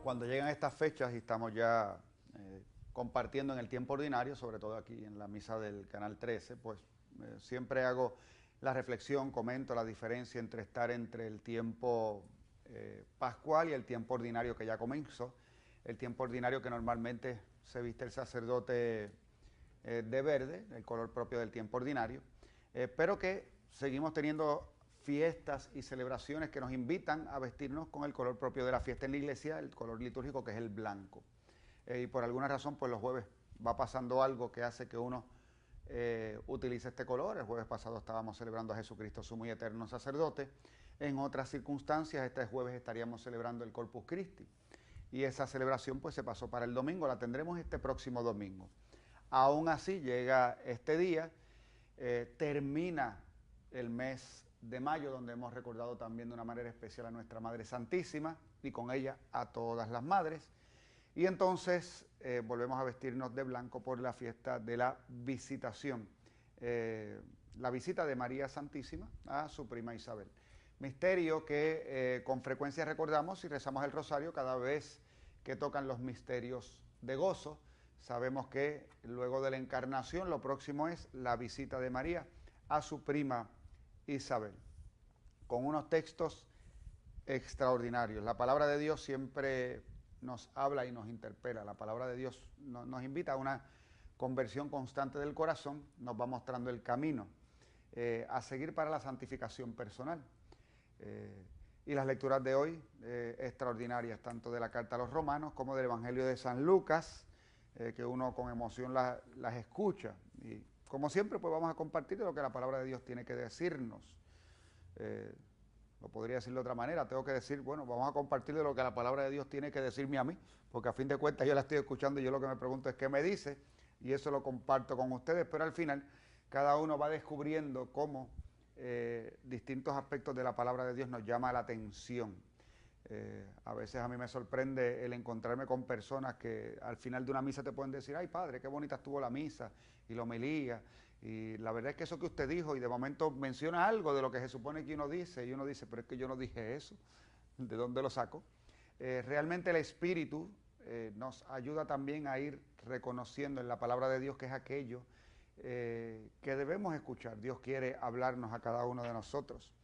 Cuando llegan estas fechas y estamos ya compartiendo en el tiempo ordinario, sobre todo aquí en la misa del Canal 13, pues siempre hago la reflexión, comento la diferencia entre el tiempo pascual y el tiempo ordinario que ya comenzó. El tiempo ordinario que normalmente se viste el sacerdote de verde, el color propio del tiempo ordinario, pero que seguimos teniendo fiestas y celebraciones que nos invitan a vestirnos con el color propio de la fiesta en la iglesia, el color litúrgico que es el blanco. Y por alguna razón, pues los jueves va pasando algo que hace que uno utilice este color. El jueves pasado estábamos celebrando a Jesucristo, sumo y eterno sacerdote. En otras circunstancias, este jueves estaríamos celebrando el Corpus Christi. Y esa celebración pues se pasó para el domingo, la tendremos este próximo domingo. Aún así, llega este día, termina el mes de mayo, donde hemos recordado también de una manera especial a nuestra Madre Santísima y con ella a todas las madres. Y entonces volvemos a vestirnos de blanco por la fiesta de la visitación, la visita de María Santísima a su prima Isabel. Misterio que con frecuencia recordamos y rezamos el rosario cada vez que tocan los misterios de gozo. Sabemos que luego de la encarnación lo próximo es la visita de María a su prima Isabel, con unos textos extraordinarios. La palabra de Dios siempre nos habla y nos interpela. La palabra de Dios nos invita a una conversión constante del corazón, nos va mostrando el camino a seguir para la santificación personal. Y las lecturas de hoy, extraordinarias, tanto de la carta a los romanos como del Evangelio de San Lucas, que uno con emoción las escucha. Y como siempre, pues vamos a compartir de lo que la palabra de Dios tiene que decirnos. Lo podría decir de otra manera, tengo que decir, bueno, vamos a compartir de lo que la palabra de Dios tiene que decirme a mí, porque a fin de cuentas yo la estoy escuchando y yo lo que me pregunto es qué me dice, y eso lo comparto con ustedes, pero al final cada uno va descubriendo cómo distintos aspectos de la palabra de Dios nos llama la atención. A veces a mí me sorprende el encontrarme con personas que al final de una misa te pueden decir, ay padre, qué bonita estuvo la misa y la homilía, y la verdad es que eso que usted dijo, y de momento menciona algo de lo que se supone que uno dice, y uno dice, pero es que yo no dije eso, ¿de dónde lo saco? Realmente el Espíritu nos ayuda también a ir reconociendo en la palabra de Dios que es aquello que debemos escuchar. Dios quiere hablarnos a cada uno de nosotros.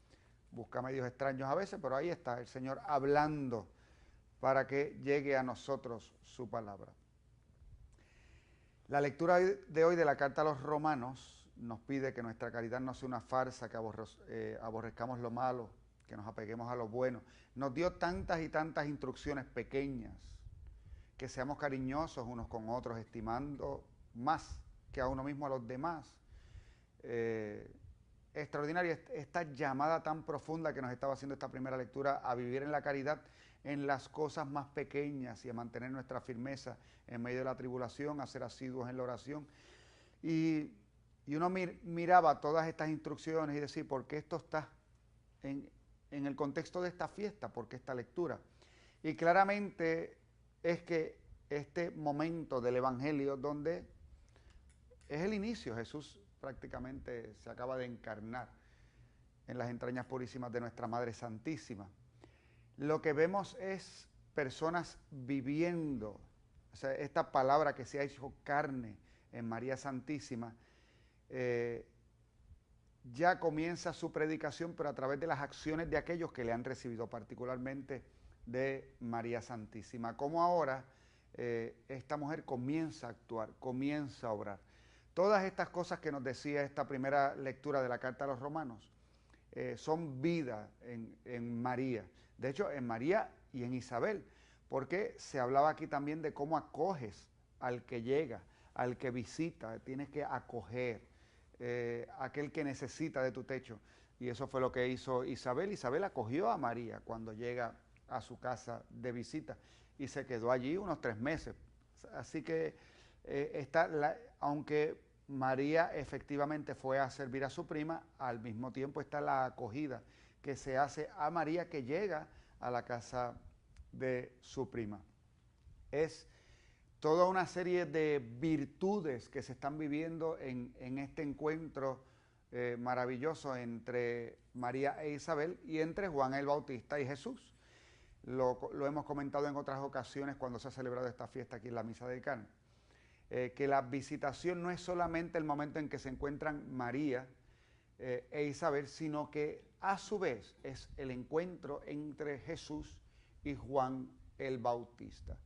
Busca medios extraños a veces, pero ahí está el Señor hablando para que llegue a nosotros su palabra. La lectura de hoy de la carta a los romanos nos pide que nuestra caridad no sea una farsa, que aborrezcamos lo malo, que nos apeguemos a lo bueno. Nos dio tantas y tantas instrucciones pequeñas, que seamos cariñosos unos con otros, estimando más que a uno mismo a los demás. Extraordinaria esta llamada tan profunda que nos estaba haciendo esta primera lectura a vivir en la caridad, en las cosas más pequeñas y a mantener nuestra firmeza en medio de la tribulación, a ser asiduos en la oración. Y uno miraba todas estas instrucciones y decía, ¿por qué esto está en el contexto de esta fiesta? ¿Por qué esta lectura? Y claramente es que este momento del Evangelio donde es el inicio, Jesús prácticamente se acaba de encarnar en las entrañas purísimas de nuestra Madre Santísima. Lo que vemos es personas viviendo, o sea, esta palabra que se ha hecho carne en María Santísima, ya comienza su predicación, pero a través de las acciones de aquellos que le han recibido, particularmente de María Santísima. Como ahora esta mujer comienza a actuar, comienza a obrar. Todas estas cosas que nos decía esta primera lectura de la carta a los romanos son vida en María. De hecho, en María y en Isabel, porque se hablaba aquí también de cómo acoges al que llega, al que visita, tienes que acoger aquel que necesita de tu techo. Y eso fue lo que hizo Isabel. Isabel acogió a María cuando llega a su casa de visita y se quedó allí unos 3 meses. Así que aunque María efectivamente fue a servir a su prima, al mismo tiempo está la acogida que se hace a María que llega a la casa de su prima. Es toda una serie de virtudes que se están viviendo en este encuentro maravilloso entre María e Isabel y entre Juan el Bautista y Jesús. lo hemos comentado en otras ocasiones cuando se ha celebrado esta fiesta aquí en la Misa del Carmen, que la visitación no es solamente el momento en que se encuentran María e Isabel, sino que a su vez es el encuentro entre Jesús y Juan el Bautista.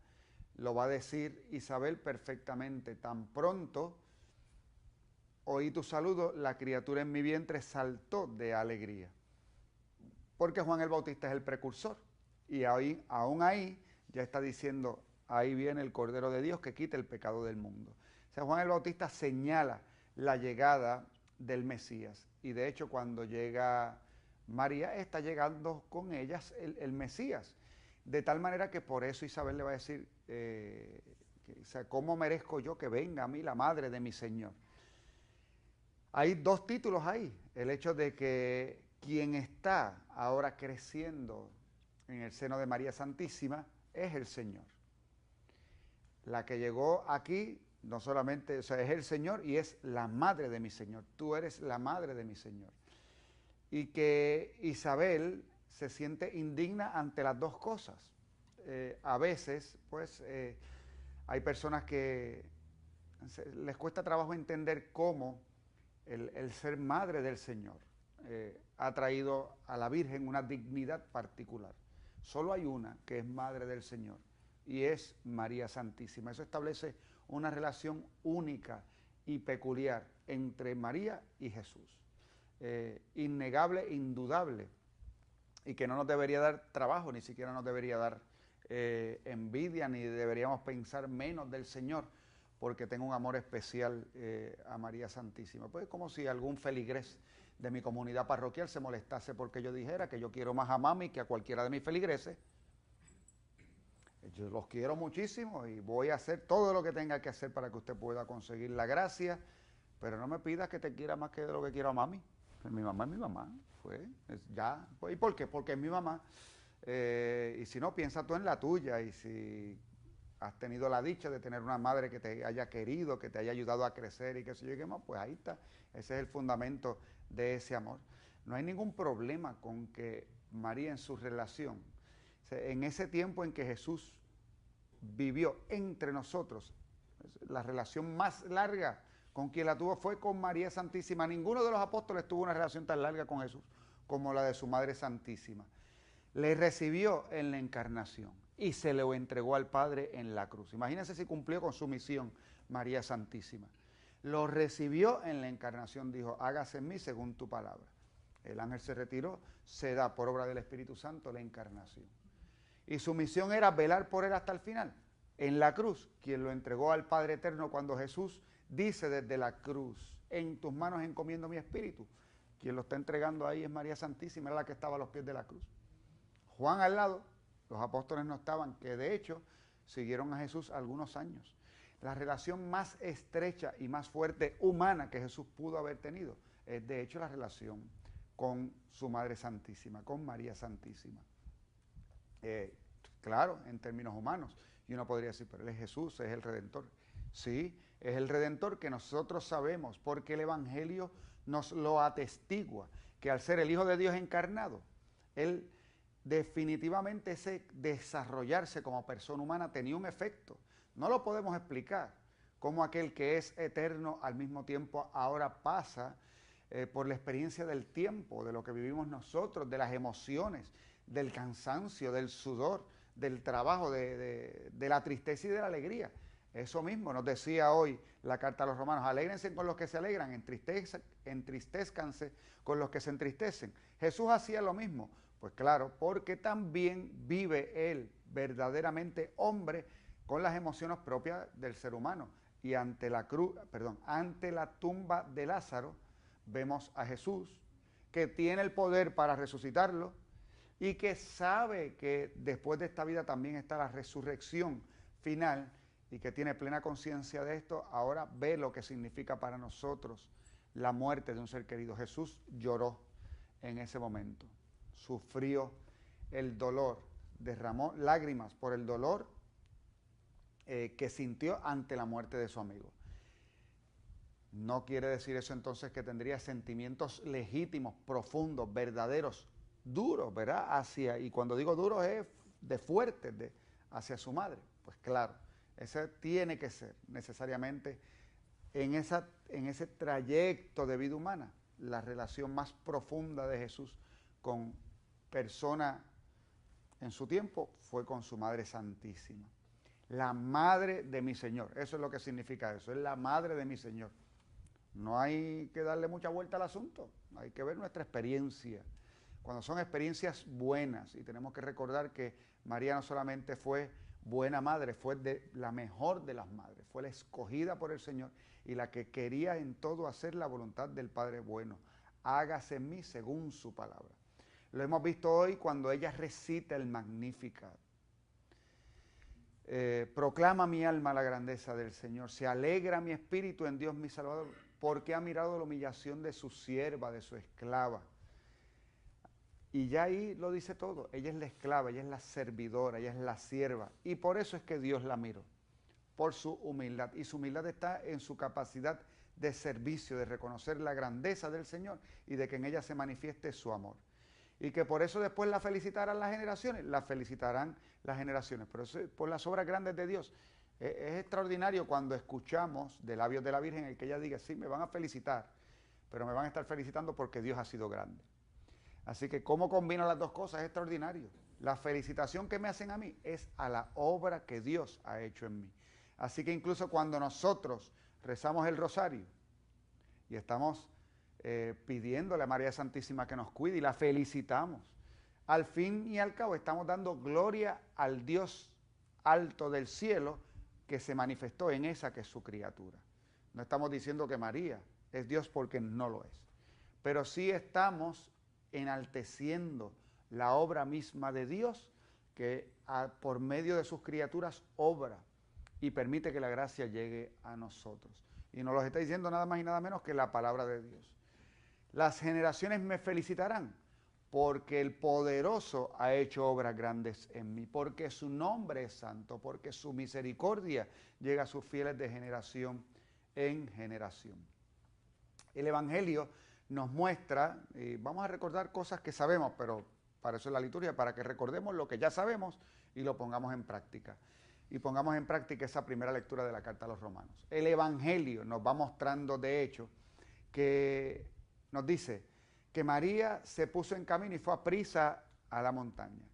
Lo va a decir Isabel perfectamente. Tan pronto oí tu saludo, la criatura en mi vientre saltó de alegría. Porque Juan el Bautista es el precursor. Y ahí, aún ahí ya está diciendo, ahí viene el Cordero de Dios que quita el pecado del mundo. O sea, Juan el Bautista señala la llegada del Mesías. Y de hecho, cuando llega María, está llegando con ellas el Mesías. De tal manera que por eso Isabel le va a decir, o sea, ¿cómo merezco yo que venga a mí la madre de mi Señor? Hay dos títulos ahí. El hecho de que quien está ahora creciendo en el seno de María Santísima es el Señor. La que llegó aquí, no solamente, o sea, es el Señor y es la madre de mi Señor. Tú eres la madre de mi Señor. Y que Isabel se siente indigna ante las dos cosas. A veces, pues, hay personas que les cuesta trabajo entender cómo el ser madre del Señor ha traído a la Virgen una dignidad particular. Solo hay una que es madre del Señor y es María Santísima. Eso establece una relación única y peculiar entre María y Jesús. Innegable, indudable, y que no nos debería dar trabajo, ni siquiera nos debería dar envidia, ni deberíamos pensar menos del Señor, porque tengo un amor especial a María Santísima. Pues es como si algún feligrés de mi comunidad parroquial se molestase porque yo dijera que yo quiero más a mami que a cualquiera de mis feligreses. Yo los quiero muchísimo y voy a hacer todo lo que tenga que hacer para que usted pueda conseguir la gracia, pero no me pidas que te quiera más que de lo que quiero a mami. Mi mamá es mi mamá, ya. ¿Y por qué? Porque es mi mamá. Y si no, piensa tú en la tuya. Y si has tenido la dicha de tener una madre que te haya querido, que te haya ayudado a crecer y que se llegue más, pues ahí está. Ese es el fundamento de ese amor. No hay ningún problema con que María en su relación, en ese tiempo en que Jesús vivió entre nosotros, la relación más larga con quien la tuvo fue con María Santísima. Ninguno de los apóstoles tuvo una relación tan larga con Jesús como la de su Madre Santísima. Le recibió en la encarnación y se lo entregó al Padre en la cruz. Imagínense si cumplió con su misión María Santísima. Lo recibió en la encarnación, dijo, hágase en mí según tu palabra. El ángel se retiró, se da por obra del Espíritu Santo la encarnación. Y su misión era velar por él hasta el final. En la cruz, quien lo entregó al Padre Eterno cuando Jesús dice desde la cruz, en tus manos encomiendo mi espíritu. Quien lo está entregando ahí es María Santísima, era la que estaba a los pies de la cruz. Juan al lado, los apóstoles no estaban, que de hecho siguieron a Jesús algunos años. La relación más estrecha y más fuerte humana que Jesús pudo haber tenido es de hecho la relación con su Madre Santísima, con María Santísima. Claro, en términos humanos, y uno podría decir, pero él es Jesús, es el Redentor. Sí, es el Redentor que nosotros sabemos, porque el Evangelio nos lo atestigua, que al ser el Hijo de Dios encarnado, él definitivamente ese desarrollarse como persona humana tenía un efecto. No lo podemos explicar, cómo aquel que es eterno al mismo tiempo ahora pasa por la experiencia del tiempo, de lo que vivimos nosotros, de las emociones, del cansancio, del sudor, del trabajo, de la tristeza y de la alegría. Eso mismo nos decía hoy la carta a los romanos, alégrense con los que se alegran, entristezcanse con los que se entristecen. Jesús hacía lo mismo, pues claro, porque también vive él verdaderamente hombre con las emociones propias del ser humano. Y ante la tumba de Lázaro, vemos a Jesús que tiene el poder para resucitarlo y que sabe que después de esta vida también está la resurrección final y que tiene plena conciencia de esto, ahora ve lo que significa para nosotros la muerte de un ser querido. Jesús lloró en ese momento, sufrió el dolor, derramó lágrimas por el dolor que sintió ante la muerte de su amigo. No quiere decir eso entonces que tendría sentimientos legítimos, profundos, verdaderos, duros, ¿verdad? Y cuando digo duros es de fuertes hacia su madre. Pues claro, ese tiene que ser necesariamente en ese trayecto de vida humana, la relación más profunda de Jesús con persona en su tiempo fue con su Madre Santísima. La madre de mi Señor, eso es lo que significa eso, es la madre de mi Señor. No hay que darle mucha vuelta al asunto, hay que ver nuestra experiencia. Cuando son experiencias buenas, y tenemos que recordar que María no solamente fue buena madre, fue la mejor de las madres, fue la escogida por el Señor y la que quería en todo hacer la voluntad del Padre bueno. Hágase en mí según su palabra. Lo hemos visto hoy cuando ella recita el Magnificat. Proclama mi alma la grandeza del Señor, se alegra mi espíritu en Dios mi Salvador, porque ha mirado la humillación de su sierva, de su esclava. Y ya ahí lo dice todo, ella es la esclava, ella es la servidora, ella es la sierva, y por eso es que Dios la miró, por su humildad, y su humildad está en su capacidad de servicio, de reconocer la grandeza del Señor y de que en ella se manifieste su amor. Y que por eso después la felicitarán las generaciones, la felicitarán las generaciones, pero eso es por las obras grandes de Dios. Es extraordinario cuando escuchamos de labios de la Virgen el que ella diga, sí, me van a felicitar, pero me van a estar felicitando porque Dios ha sido grande. Así que cómo combina las dos cosas es extraordinario. La felicitación que me hacen a mí es a la obra que Dios ha hecho en mí. Así que incluso cuando nosotros rezamos el rosario y estamos pidiéndole a María Santísima que nos cuide y la felicitamos, al fin y al cabo estamos dando gloria al Dios alto del cielo que se manifestó en esa que es su criatura. No estamos diciendo que María es Dios porque no lo es, pero sí estamos enalteciendo la obra misma de Dios que por medio de sus criaturas obra y permite que la gracia llegue a nosotros. Y nos lo está diciendo nada más y nada menos que la palabra de Dios. Las generaciones me felicitarán porque el poderoso ha hecho obras grandes en mí, porque su nombre es santo, porque su misericordia llega a sus fieles de generación en generación. El Evangelio nos muestra, y vamos a recordar cosas que sabemos, pero para eso es la liturgia, para que recordemos lo que ya sabemos y lo pongamos en práctica. Y pongamos en práctica esa primera lectura de la carta a los Romanos. El Evangelio nos va mostrando, de hecho, que nos dice que María se puso en camino y fue a prisa a la montaña.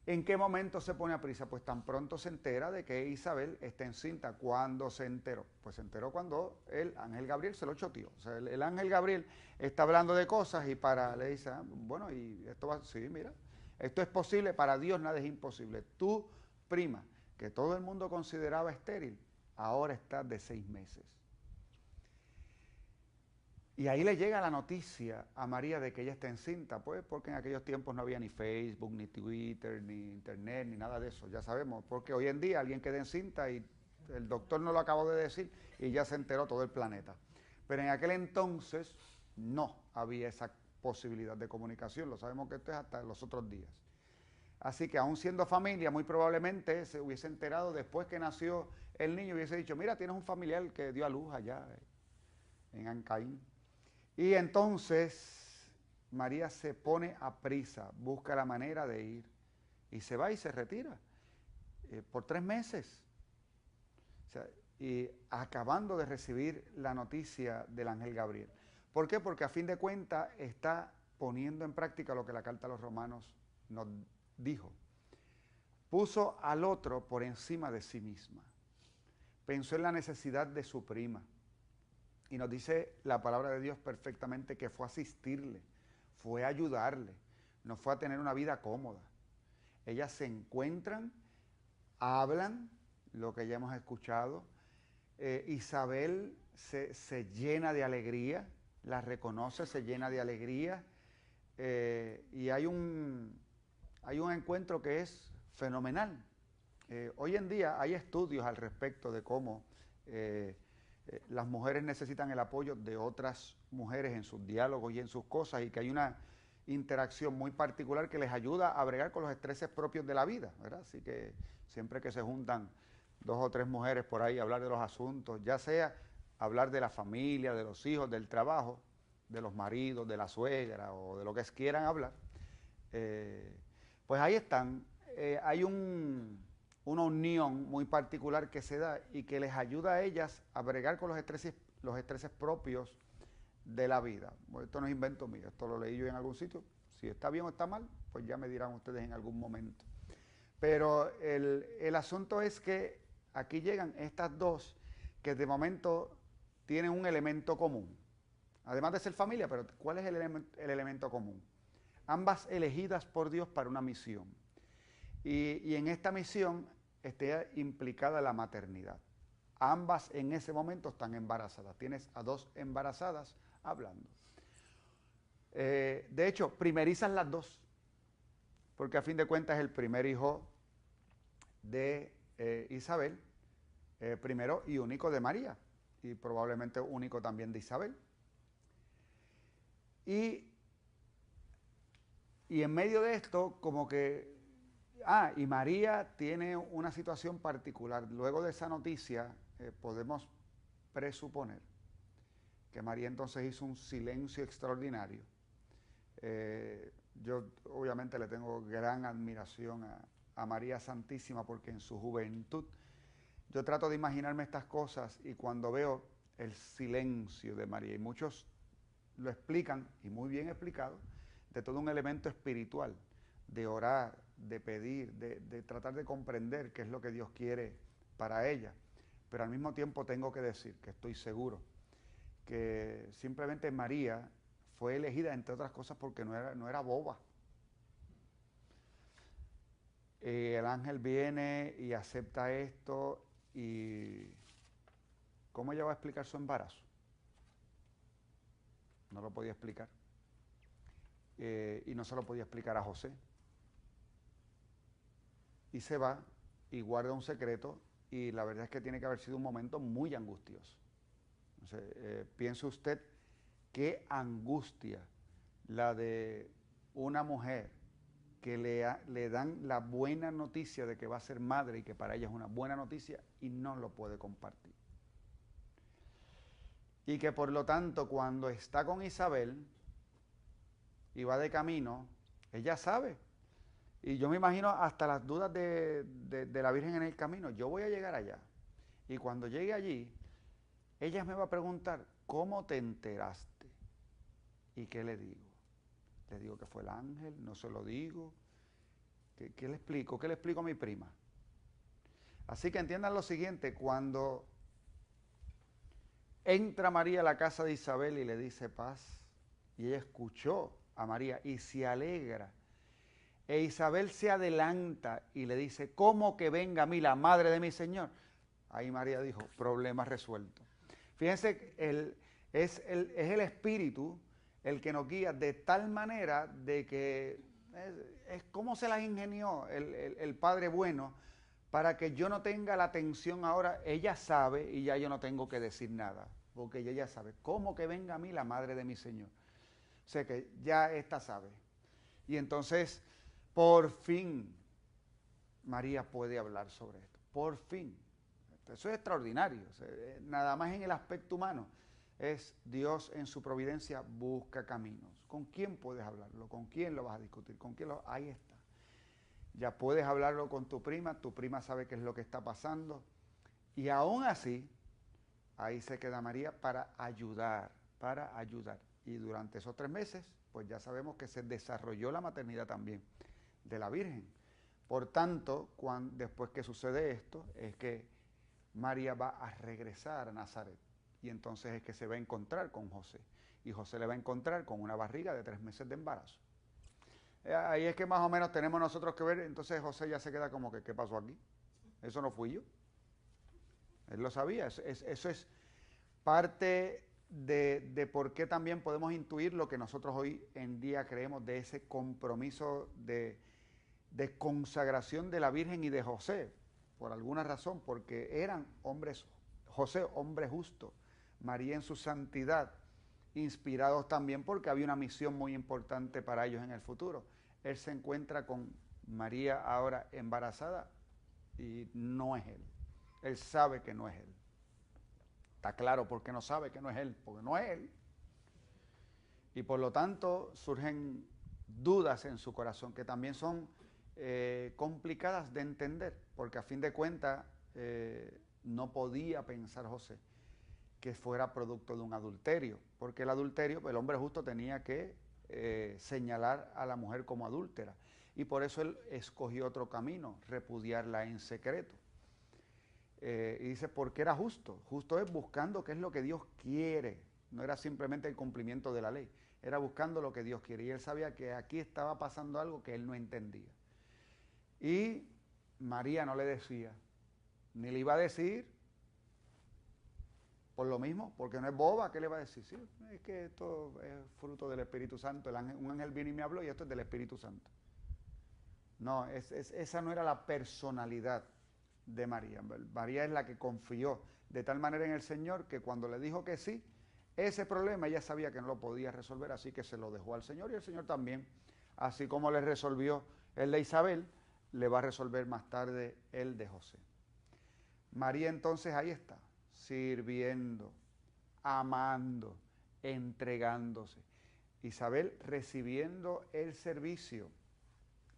¿En qué momento se pone a prisa? Pues tan pronto se entera de que Isabel está encinta. ¿Cuándo se enteró? Pues se enteró cuando el ángel Gabriel se lo choteó. O sea, el ángel Gabriel está hablando de cosas y le dice, bueno, y esto va, sí, mira, esto es posible, para Dios nada es imposible. Tu prima, que todo el mundo consideraba estéril, ahora está de 6 meses. Y ahí le llega la noticia a María de que ella está encinta, pues porque en aquellos tiempos no había ni Facebook, ni Twitter, ni Internet, ni nada de eso, ya sabemos, porque hoy en día alguien queda encinta y el doctor no lo acabó de decir y ya se enteró todo el planeta. Pero en aquel entonces no había esa posibilidad de comunicación, lo sabemos que esto es hasta los otros días. Así que aún siendo familia, muy probablemente se hubiese enterado después que nació el niño, hubiese dicho, mira, tienes un familiar que dio a luz allá en Ancaín. Y entonces María se pone a prisa, busca la manera de ir y se va y se retira por 3 meses. O sea, y acabando de recibir la noticia del ángel Gabriel. ¿Por qué? Porque a fin de cuentas está poniendo en práctica lo que la carta a los Romanos nos dijo. Puso al otro por encima de sí misma. Pensó en la necesidad de su prima. Y nos dice la palabra de Dios perfectamente que fue a asistirle, fue a ayudarle, no fue a tener una vida cómoda. Ellas se encuentran, hablan, lo que ya hemos escuchado. Isabel se llena de alegría, la reconoce, se llena de alegría. Y hay un encuentro que es fenomenal. Hoy en día hay estudios al respecto de cómo las mujeres necesitan el apoyo de otras mujeres en sus diálogos y en sus cosas, y que hay una interacción muy particular que les ayuda a bregar con los estreses propios de la vida, ¿verdad? Así que siempre que se juntan 2 o 3 mujeres por ahí a hablar de los asuntos, ya sea hablar de la familia, de los hijos, del trabajo, de los maridos, de la suegra o de lo que quieran hablar, pues ahí están hay una unión muy particular que se da y que les ayuda a ellas a bregar con los estreses propios de la vida. Bueno, esto no es invento mío, esto lo leí yo en algún sitio. Si está bien o está mal, pues ya me dirán ustedes en algún momento. Pero el asunto es que aquí llegan estas dos que de momento tienen un elemento común. Además de ser familia, pero ¿cuál es el elemento común? Ambas elegidas por Dios para una misión. Y en esta misión está implicada la maternidad. Ambas en ese momento están embarazadas. Tienes a dos embarazadas hablando. De hecho, primerizan las dos, porque a fin de cuentas el primer hijo de Isabel, primero y único de María, y probablemente único también de Isabel. Y en medio de esto, como que, y María tiene una situación particular. Luego de esa noticia, podemos presuponer que María entonces hizo un silencio extraordinario. Yo obviamente le tengo gran admiración a María Santísima, porque en su juventud yo trato de imaginarme estas cosas, y cuando veo el silencio de María, y muchos lo explican, y muy bien explicado, de todo un elemento espiritual, de orar, de pedir, de tratar de comprender qué es lo que Dios quiere para ella. Pero al mismo tiempo tengo que decir que estoy seguro que simplemente María fue elegida, entre otras cosas, porque no era boba. El ángel viene y acepta esto, y ¿cómo ella va a explicar su embarazo? No lo podía explicar. Y no se lo podía explicar a José. Y se va y guarda un secreto, y la verdad es que tiene que haber sido un momento muy angustioso. Entonces, piense usted qué angustia la de una mujer que le dan la buena noticia de que va a ser madre, y que para ella es una buena noticia, y no lo puede compartir. Y que por lo tanto, cuando está con Isabel y va de camino, ella sabe. Y yo me imagino hasta las dudas de la Virgen en el camino. Yo voy a llegar allá, y cuando llegue allí, ella me va a preguntar, ¿cómo te enteraste? ¿Y qué le digo? Le digo que fue el ángel, no se lo digo. ¿Qué le explico? ¿Qué le explico a mi prima? Así que entiendan lo siguiente: cuando entra María a la casa de Isabel y le dice paz, y ella escuchó a María y se alegra, e Isabel se adelanta y le dice, ¿cómo que venga a mí la madre de mi Señor? Ahí María dijo, problema resuelto. Fíjense, es el Espíritu el que nos guía de tal manera de que es como se las ingenió el Padre bueno, para que yo no tenga la tensión ahora. Ella sabe, y ya yo no tengo que decir nada, porque ella ya sabe. ¿Cómo que venga a mí la madre de mi Señor? O sea que ya esta sabe. Y entonces, por fin, María puede hablar sobre esto. Por fin. Eso es extraordinario. O sea, nada más en el aspecto humano. Es Dios en su providencia busca caminos. ¿Con quién puedes hablarlo? ¿Con quién lo vas a discutir? ¿Con quién lo...? Ahí está. Ya puedes hablarlo con tu prima sabe qué es lo que está pasando. Y aún así, ahí se queda María para ayudar. Y durante esos 3 meses, pues ya sabemos que se desarrolló la maternidad también de la Virgen. Por tanto, después que sucede esto, es que María va a regresar a Nazaret. Y entonces es que se va a encontrar con José. Y José le va a encontrar con una barriga de 3 meses de embarazo. Ahí es que más o menos tenemos nosotros que ver. Entonces José ya se queda como que, ¿qué pasó aquí? Eso no fui yo. Él lo sabía. Eso es parte de por qué también podemos intuir lo que nosotros hoy en día creemos de ese compromiso de consagración de la Virgen y de José. Por alguna razón, porque eran hombres, José, hombre justo, María en su santidad, inspirados también porque había una misión muy importante para ellos en el futuro. Él se encuentra con María ahora embarazada y no es él. Él sabe que no es él. Está claro por qué no sabe que no es él, porque no es él. Y por lo tanto surgen dudas en su corazón, que también son complicadas de entender, porque a fin de cuentas no podía pensar José que fuera producto de un adulterio, porque el adulterio, el hombre justo tenía que señalar a la mujer como adúltera, y por eso él escogió otro camino, repudiarla en secreto. Y dice, porque era justo. Justo es buscando qué es lo que Dios quiere, no era simplemente el cumplimiento de la ley, era buscando lo que Dios quiere, y él sabía que aquí estaba pasando algo que él no entendía. Y María no le decía, ni le iba a decir, por lo mismo, porque no es boba, ¿qué le va a decir? Sí, es que esto es fruto del Espíritu Santo, un ángel vino y me habló y esto es del Espíritu Santo. No, esa no era la personalidad de María. María es la que confió de tal manera en el Señor que cuando le dijo que sí, ese problema ella sabía que no lo podía resolver, así que se lo dejó al Señor, y el Señor también, así como le resolvió el de Isabel, le va a resolver más tarde el de José. María entonces ahí está, sirviendo, amando, entregándose. Isabel recibiendo el servicio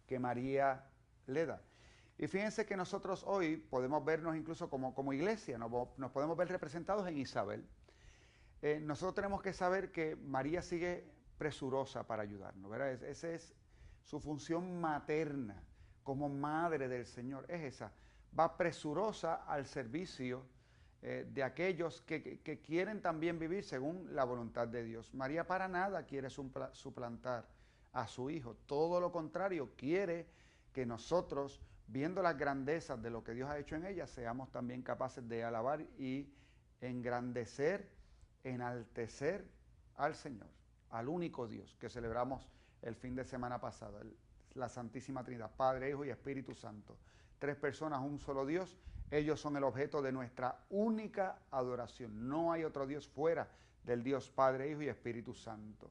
que María le da. Y fíjense que nosotros hoy podemos vernos incluso como iglesia, nos podemos ver representados en Isabel. Nosotros tenemos que saber que María sigue presurosa para ayudarnos, ¿verdad? Esa es su función materna como madre del Señor, es esa. Va presurosa al servicio de aquellos que quieren también vivir según la voluntad de Dios. María para nada quiere suplantar a su hijo, todo lo contrario, quiere que nosotros, viendo las grandezas de lo que Dios ha hecho en ella, seamos también capaces de alabar y engrandecer, enaltecer al Señor, al único Dios que celebramos el fin de semana pasado, la Santísima Trinidad, Padre, Hijo y Espíritu Santo. Tres personas, un solo Dios, ellos son el objeto de nuestra única adoración. No hay otro Dios fuera del Dios Padre, Hijo y Espíritu Santo.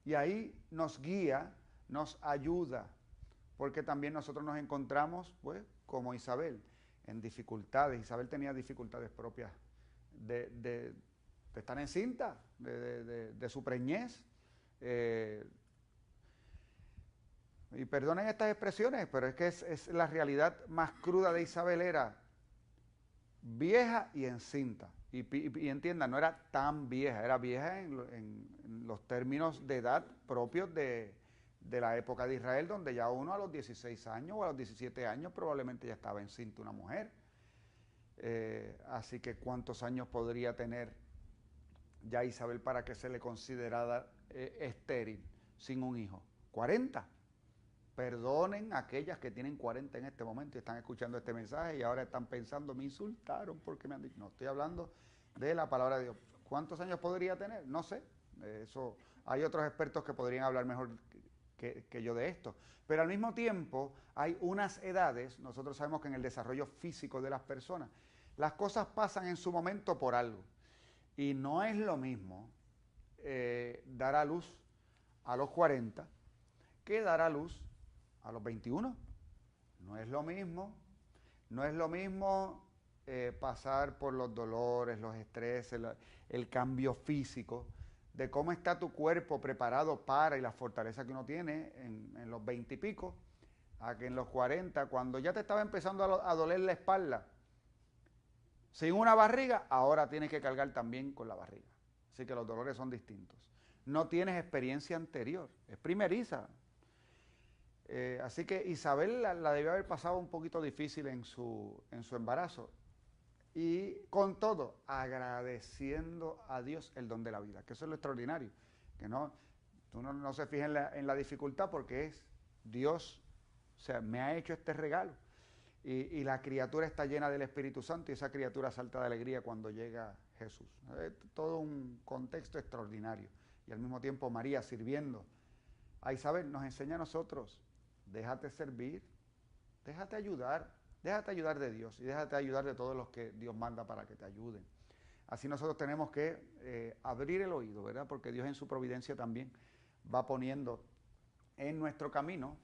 Y ahí nos guía, nos ayuda, porque también nosotros nos encontramos, pues, como Isabel, en dificultades. Isabel tenía dificultades propias de estar encinta, de su preñez. Y perdonen estas expresiones, pero es que es la realidad más cruda de Isabel, era vieja y encinta. Y entiendan, no era tan vieja, era vieja en los términos de edad propios de la época de Israel, donde ya uno a los 16 años o a los 17 años probablemente ya estaba encinta una mujer. Así que ¿cuántos años podría tener ya Isabel para que se le considerara estéril sin un hijo? 40. Perdonen a aquellas que tienen 40 en este momento y están escuchando este mensaje y ahora están pensando, me insultaron porque me han dicho. No, estoy hablando de la palabra de Dios. ¿Cuántos años podría tener? No sé. Eso, hay otros expertos que podrían hablar mejor que yo de esto. Pero al mismo tiempo hay unas edades, nosotros sabemos que en el desarrollo físico de las personas, las cosas pasan en su momento por algo. Y no es lo mismo dar a luz a los 40 que dar a luz a los 21. No es lo mismo. No es lo mismo pasar por los dolores, los estreses, el cambio físico, de cómo está tu cuerpo preparado para y la fortaleza que uno tiene en los 20 y pico, a que en los 40, cuando ya te estaba empezando a doler la espalda, sin una barriga, ahora tienes que cargar también con la barriga. Así que los dolores son distintos. No tienes experiencia anterior, es primeriza. Así que Isabel la debió haber pasado un poquito difícil en su embarazo. Y con todo, agradeciendo a Dios el don de la vida, que eso es lo extraordinario. Que uno no se fija en la dificultad porque es Dios, o sea, me ha hecho este regalo. Y la criatura está llena del Espíritu Santo y esa criatura salta de alegría cuando llega Jesús. Es todo un contexto extraordinario. Y al mismo tiempo María sirviendo a Isabel nos enseña a nosotros, déjate servir, déjate ayudar de Dios y déjate ayudar de todos los que Dios manda para que te ayuden. Así nosotros tenemos que abrir el oído, ¿verdad? Porque Dios en su providencia también va poniendo en nuestro camino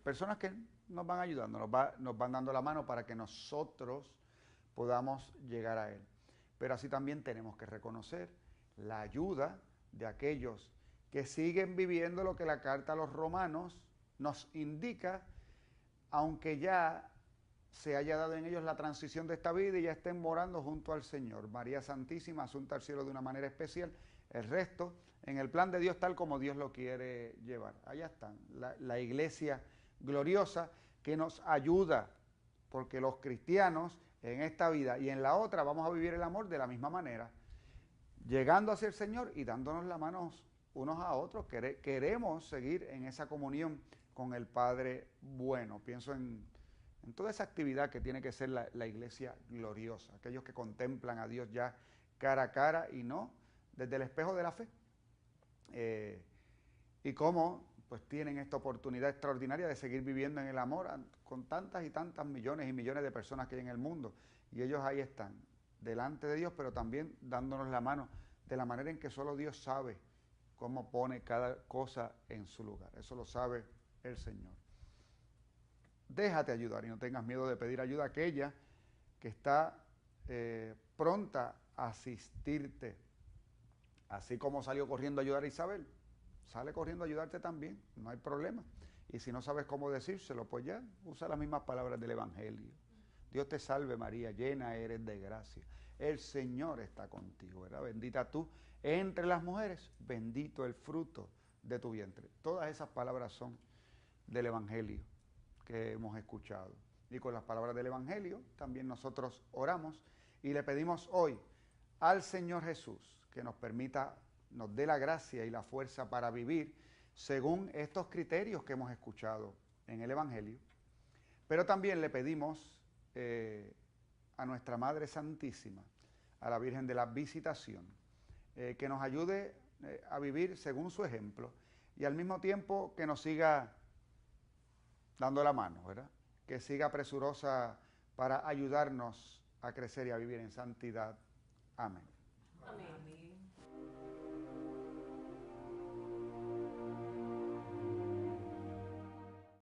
personas que nos van ayudando, nos van dando la mano para que nosotros podamos llegar a Él. Pero así también tenemos que reconocer la ayuda de aquellos que siguen viviendo lo que la carta a los romanos nos indica, aunque ya se haya dado en ellos la transición de esta vida y ya estén morando junto al Señor. María Santísima, asunta al cielo de una manera especial, el resto en el plan de Dios tal como Dios lo quiere llevar. Allá están, la iglesia gloriosa que nos ayuda, porque los cristianos en esta vida y en la otra vamos a vivir el amor de la misma manera, llegando hacia el Señor y dándonos las manos unos a otros. Queremos seguir en esa comunión con el Padre bueno. Pienso en toda esa actividad que tiene que ser la iglesia gloriosa, aquellos que contemplan a Dios ya cara a cara y no desde el espejo de la fe. Y cómo pues tienen esta oportunidad extraordinaria de seguir viviendo en el amor con tantas y tantas millones y millones de personas que hay en el mundo. Y ellos ahí están, delante de Dios, pero también dándonos la mano de la manera en que solo Dios sabe cómo pone cada cosa en su lugar. Eso lo sabe el Señor. Déjate ayudar y no tengas miedo de pedir ayuda a aquella que está pronta a asistirte. Así como salió corriendo a ayudar a Isabel, sale corriendo a ayudarte también, no hay problema. Y si no sabes cómo decírselo, pues ya usa las mismas palabras del Evangelio. Dios te salve María, llena eres de gracia. El Señor está contigo, ¿verdad? Bendita tú entre las mujeres, bendito el fruto de tu vientre. Todas esas palabras son del Evangelio que hemos escuchado. Y con las palabras del Evangelio también nosotros oramos y le pedimos hoy al Señor Jesús que nos permita, nos dé la gracia y la fuerza para vivir según estos criterios que hemos escuchado en el Evangelio. Pero también le pedimos a nuestra Madre Santísima, a la Virgen de la Visitación, que nos ayude a vivir según su ejemplo y al mismo tiempo que nos siga dando la mano, ¿verdad? Que siga presurosa para ayudarnos a crecer y a vivir en santidad. Amén. Amén.